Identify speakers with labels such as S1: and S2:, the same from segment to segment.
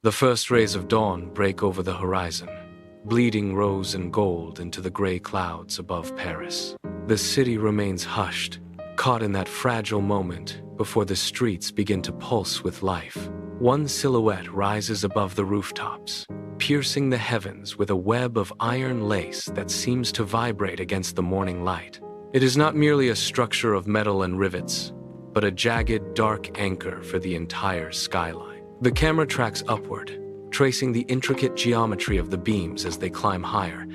S1: The first rays of dawn break over the horizon, bleeding rose and gold into the gray clouds above Paris. The city remains hushed, caught in that fragile moment before the streets begin to pulse with life. One silhouette rises above the rooftops, piercing the heavens with a web of iron lace that seems to vibrate against the morning light. It is not merely a structure of metal and rivets, but a jagged, dark anchor for the entire skyline. The camera tracks upward, tracing the intricate geometry of the beams as they climb higher,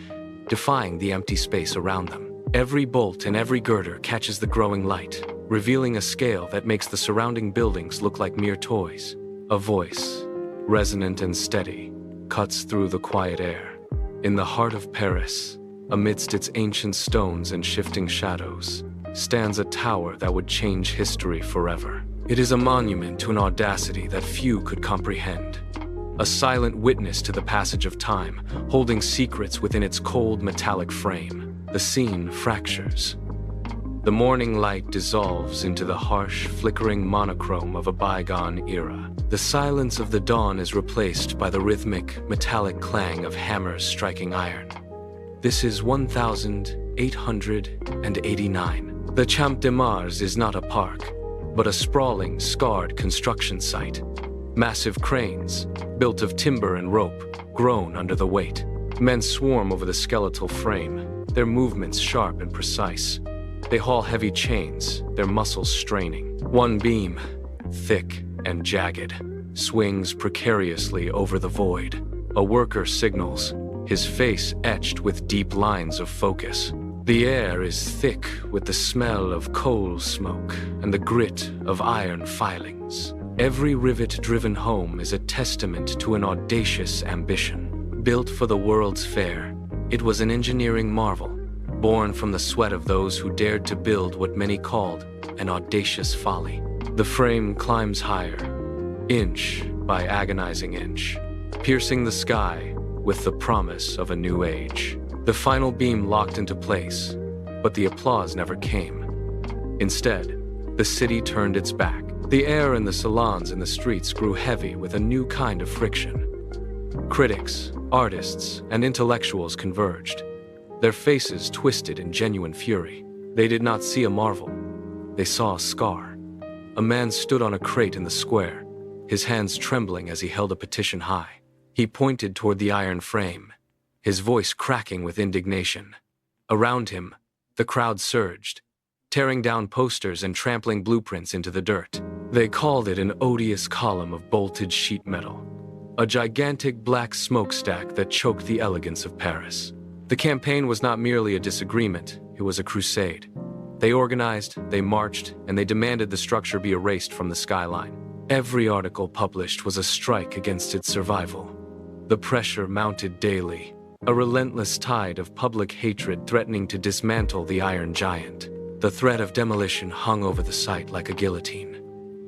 S1: defying the empty space around them. Every bolt and every girder catches the growing light, revealing a scale that makes the surrounding buildings look like mere toys. A voice, resonant and steady, cuts through the quiet air. In the heart of Paris, amidst its ancient stones and shifting shadows, stands a tower that would change history forever. It is a monument to an audacity that few could comprehend. A silent witness to the passage of time, holding secrets within its cold metallic frame. The scene fractures. The morning light dissolves into the harsh, flickering monochrome of a bygone era. The silence of the dawn is replaced by the rhythmic, metallic clang of hammers striking iron. This is 1889. The Champ de Mars is not a park, but a sprawling, scarred construction site. Massive cranes, built of timber and rope, groan under the weight. Men swarm over the skeletal frame, their movements sharp and precise. They haul heavy chains, their muscles straining. One beam, thick and jagged, swings precariously over the void. A worker signals, his face etched with deep lines of focus. The air is thick with the smell of coal smoke and the grit of iron filings. Every rivet driven home is a testament to an audacious ambition. Built for the World's Fair, it was an engineering marvel, born from the sweat of those who dared to build what many called an audacious folly. The frame climbs higher, inch by agonizing inch, piercing the sky with the promise of a new age. The final beam locked into place, but the applause never came. Instead, the city turned its back. The air in the salons and the streets grew heavy with a new kind of friction. Critics, artists, and intellectuals converged, their faces twisted in genuine fury. They did not see a marvel. They saw a scar. A man stood on a crate in the square, his hands trembling as he held a petition high. He pointed toward the iron frame, his voice cracking with indignation. Around him, the crowd surged, tearing down posters and trampling blueprints into the dirt. They called it an odious column of bolted sheet metal, a gigantic black smokestack that choked the elegance of Paris. The campaign was not merely a disagreement, it was a crusade. They organized, they marched, and they demanded the structure be erased from the skyline. Every article published was a strike against its survival. The pressure mounted daily, a relentless tide of public hatred threatening to dismantle the iron giant. The threat of demolition hung over the site like a guillotine.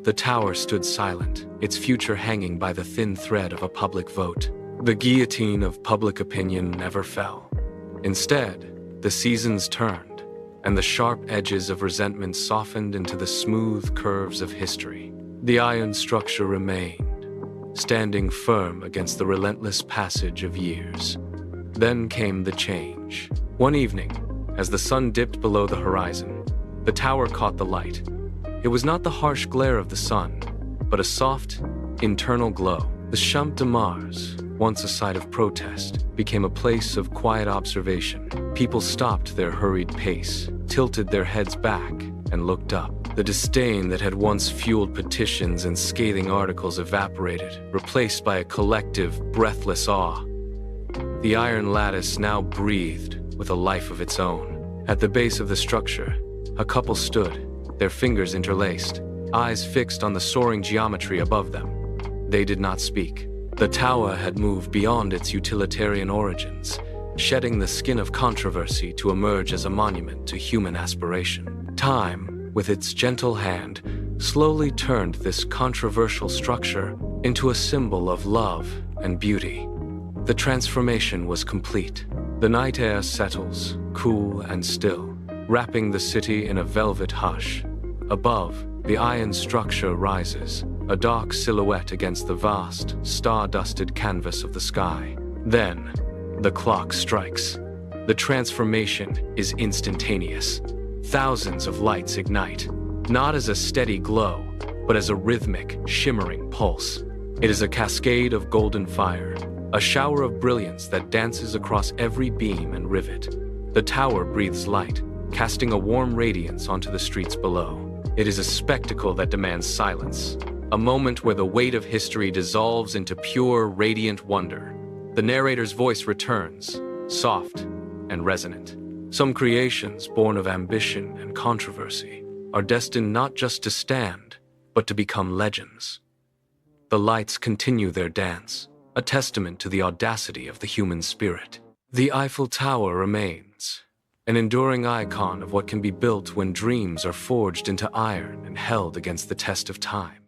S1: The tower stood silent, its future hanging by the thin thread of a public vote. The guillotine of public opinion never fell. Instead, the seasons turned, and the sharp edges of resentment softened into the smooth curves of history. The iron structure remained, standing firm against the relentless passage of years. Then came the change. One evening, as the sun dipped below the horizon, the tower caught the light. It was not the harsh glare of the sun, but a soft, internal glow. The Champ de Mars, once a site of protest, became a place of quiet observation. People stopped their hurried pace, tilted their heads back, and looked up. The disdain that had once fueled petitions and scathing articles evaporated, replaced by a collective, breathless awe. The iron lattice now breathed with a life of its own. At the base of the structure, a couple stood, their fingers interlaced, eyes fixed on the soaring geometry above them. They did not speak. The tower had moved beyond its utilitarian origins, shedding the skin of controversy to emerge as a monument to human aspiration. Time, with its gentle hand, slowly turned this controversial structure into a symbol of love and beauty. The transformation was complete. The night air settles, cool and still, wrapping the city in a velvet hush. Above, the iron structure rises, a dark silhouette against the vast, star-dusted canvas of the sky. Then, the clock strikes. The transformation is instantaneous. Thousands of lights ignite, not as a steady glow, but as a rhythmic, shimmering pulse. It is a cascade of golden fire, a shower of brilliance that dances across every beam and rivet. The tower breathes light, casting a warm radiance onto the streets below. It is a spectacle that demands silence, a moment where the weight of history dissolves into pure, radiant wonder. The narrator's voice returns, soft and resonant. Some creations, born of ambition and controversy, are destined not just to stand, but to become legends. The lights continue their dance, a testament to the audacity of the human spirit. The Eiffel Tower remains, an enduring icon of what can be built when dreams are forged into iron and held against the test of time.